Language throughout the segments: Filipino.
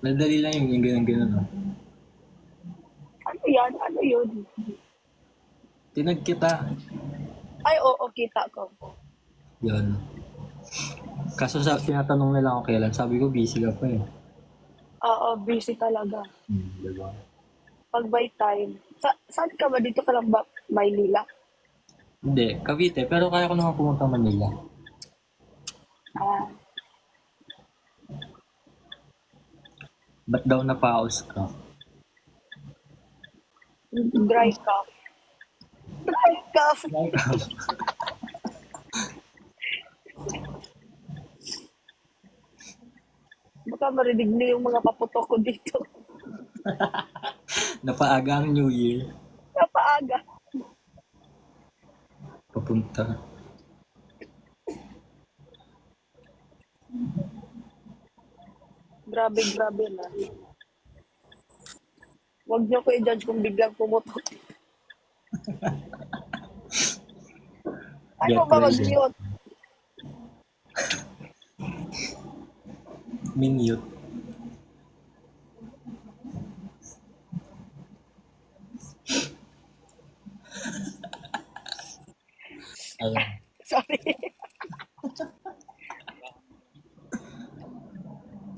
Madali lang yung ganun-ganun. No? Ano yan? Ano yun? Tinag kita. Ay, oo, kita ko. Yun. Kaso tinatanong nila ako kailan. Sabi ko, busy ka pa eh. Oo, busy talaga. Diba? Pag by time. Saan ka ba? Dito ka lang ba? Maynila? Hindi, Cavite. Pero kaya ko naman pumunta Manila. Ah, Ba't daw napaos ka? dry cough. Dry cough! Baka marinig na yung mga paputok ko dito. Napaaga ang New Year. Napaaga. Papunta. Grabe, grabe na. Huwag niyo ko i-judge kung biglang pumutok. Ay mo Get ba well din. mag-mute? Minute. Ayan. Sorry.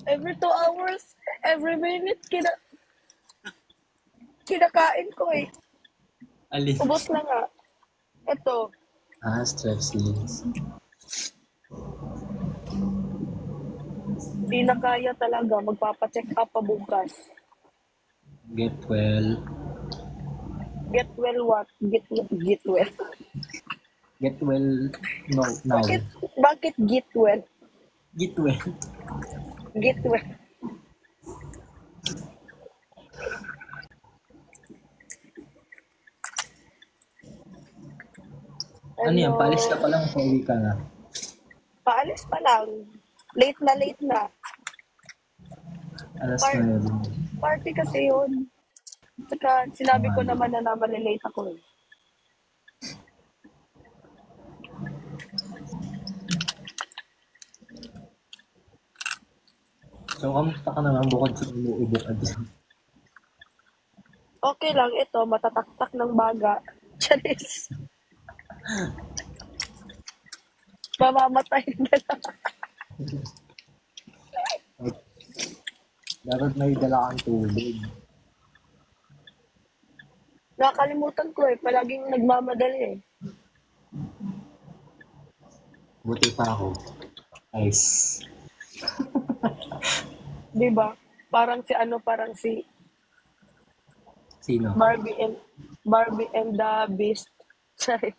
Every 2 hours, every minute, kinakain ko eh. Alin? Ubos na nga. Ito, Strepsils. di na kaya talaga. Magpapacheck up pa bukas. Get well. Get well what? Get well. Get well no, now. Bakit get well? Get well. Get well. Ano yan? Paalis ka Ano, pa lang, pauwi ka na. paalis pa lang. Late na late na. Alas Par 9. party kasi yun. Saka sinabi ko Tanghali. naman na malilate ako eh. So, kamusta ka naman bukod sa umuubo ka dyan? Okay lang ito, matataktak ng baga. Charis. Mamamatay na lang. Dapat may dala kang tubig. Nakakalimutan ko eh. Palaging nagmamadali eh. Buti pa ako. Ice. Di ba? Parang si Sino? Barbie and the Beast. Sorry.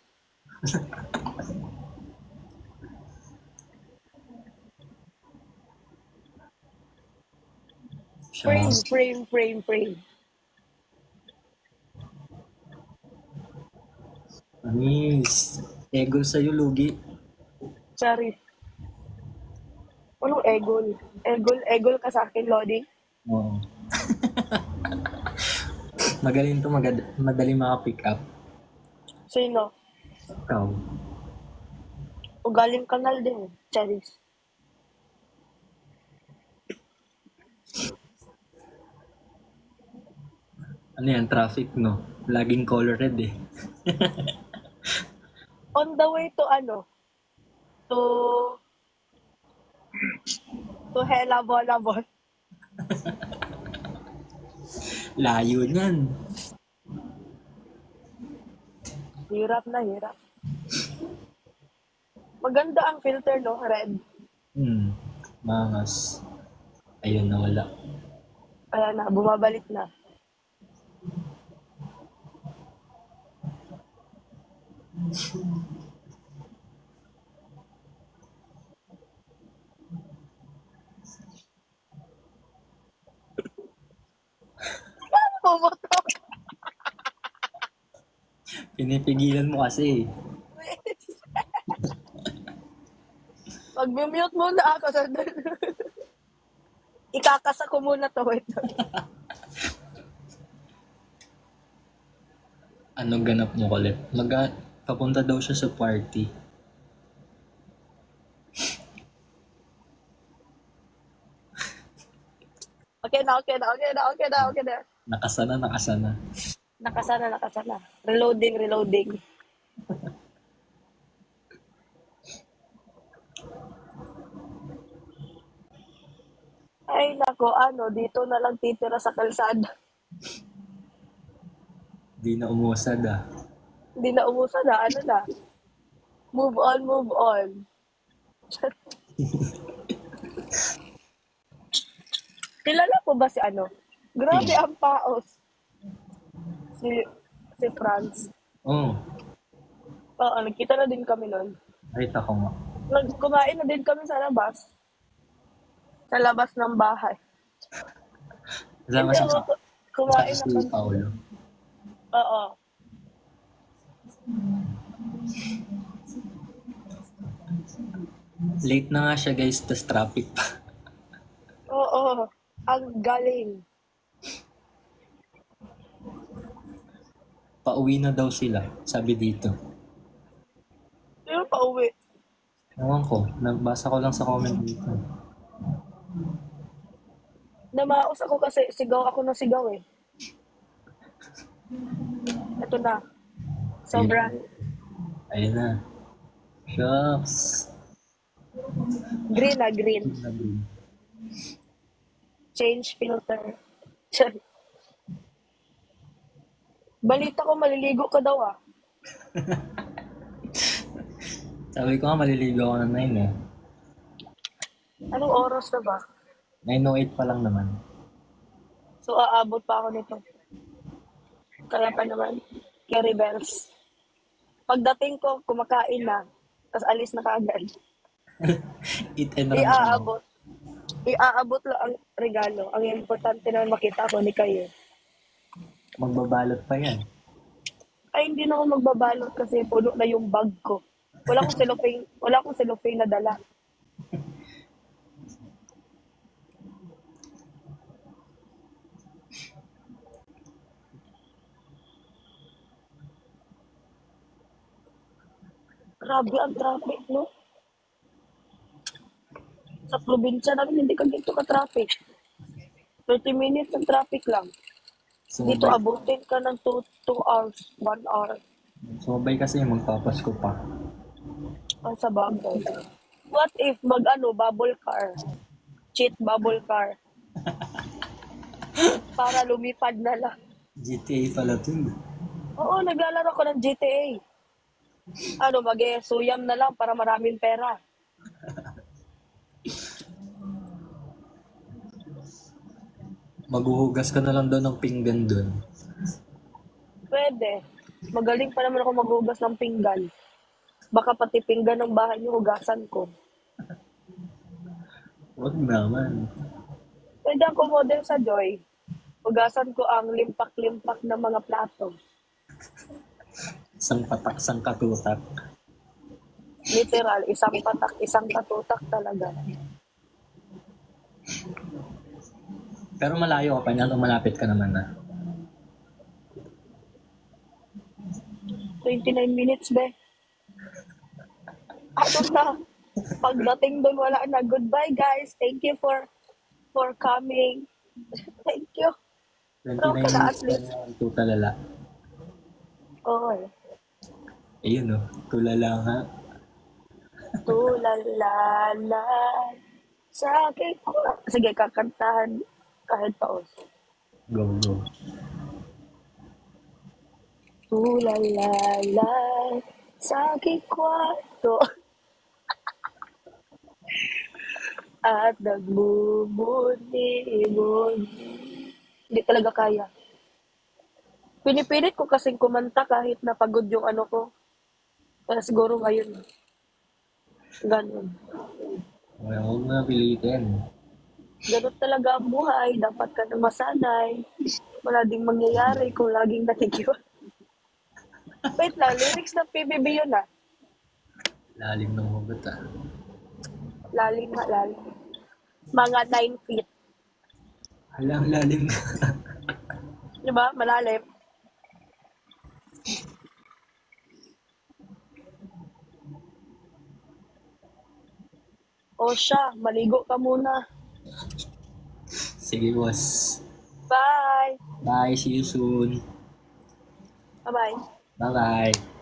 Siya. Frame. Anis. Egol sa'yo, Lugi. Sorry. Anong egol? Egol ka sa akin, Lodi? Oo. Magaling to, madali maka-pick up. Sino? Ikaw. Ugaling kanal din eh. Charis. Ano yan, traffic, no? Laging color red eh. On the way to ano? To Hela Bolabon. Layo niyan. Hirap na hirap. Maganda ang filter, no? Red. Mangas. Ayun, nawala. Kaya na, bumabalik na. Pumutok. Pinipigilan mo kasi. Mag-mute muna ako. Ikakasa ko muna to. Wait. Ano ganap mo kulit? Papunta daw siya sa party. Okay na, okay na, okay na, okay na, okay na. Nakasana, nakasana. Nakasana, nakasana. Reloading, reloading. Ay, nako, ano, dito na lang titira sa kalsada. Di na umusad ah. Hindi na umusa na, ano na. Move on, move on. Kilala ko ba si ano? Grabe Sino? ang paos. Si, si Franz. Oo, Oo, nagkita na din kami nun. nakita ko nga. Kumain na din kami sa labas. Sa labas ng bahay. Kasama Hindi si, ako, kasama kumain na si kami. Paolo. Oo. Late na nga siya guys, tas traffic pa. Oo. Ang galing. Pauwi na daw sila, sabi dito. Pero pa uwi. Ewan ko, nabasa ko lang sa comment dito. Namaos ako kasi sigaw ako ng sigaw eh. Ito na. Ayun, Sobrang ayun na. Shucks. green na green. Change filter. Balita ko maliligo ka daw ah. Sabi ko nga maliligo ako ng 9 eh. Anong oras na ba? 9:08 pa lang naman. So aabot pa ako nito. Kaya pa naman. Carry bells. Pagdating ko, kumakain na. Tapos alis na kaagad. Eat and run siya. Iaabot. Iaabot lang ang regalo. Ang importante na makita ko ni kayo. Magbabalot pa yan. Ay, hindi na ako magbabalot kasi puno na yung bag ko. Wala akong cellophane na dala. Grabe ang traffic, no? Sa probinsya namin, hindi ka dito ka-traffic. 30 minutes ang traffic lang. Dito, Sumabay, abutin ka ng 2 hours, 1 hour. sumabay kasi magpapasko pa. Ang sa bagay. What if bubble car? Cheat bubble car. Para lumipad na lang. GTA pala to eh. Oo, naglalaro ko ng GTA. Ano, suyam na lang para maraming pera. Maghuhugas ka na lang daw ng pinggan dun. Pwede. Magaling pa naman ako maghugas ng pinggan. Baka pati pinggan ng bahay niyo hugasan ko. Wag naman. Pwede ako model sa Joy. Hugasan ko ang limpak-limpak ng mga plato. Isang patak, isang katutak. Literal, isang patak, isang katutak talaga. Pero malayo ka pa niyan o malapit ka naman na. 29 minutes, be. Ano na? Pagdating doon, wala na. Goodbye, guys. Thank you for coming. Thank you. 29 Okay na, at minutes pa least. na ang tutalala. Oo. Ayun oh, tulala nga. Tulalala sa akin. Sige, kakantahan kahit paos. Go, go. Tulalala sa aking kwarto at nagbubuni-buni. Hindi talaga kaya. Pinipilit ko kasing kumanta kahit napagod yung ano ko. Kaya siguro ngayon, ganun. Well, huwag mo na pilitin. Ganun talaga ang buhay. Dapat ka na masanay. Wala ding mangyayari kung laging nakikiwa. Wait lang, lyrics ng PBB yun ah. Lalim ng hugot ah. Lalim nga, lalim. Mga 9 feet. Halang lalim na. Di ba? Malalim. O siya, maligo ka muna. Sige, boss. Bye! Bye, see you soon. Bye-bye. Bye-bye.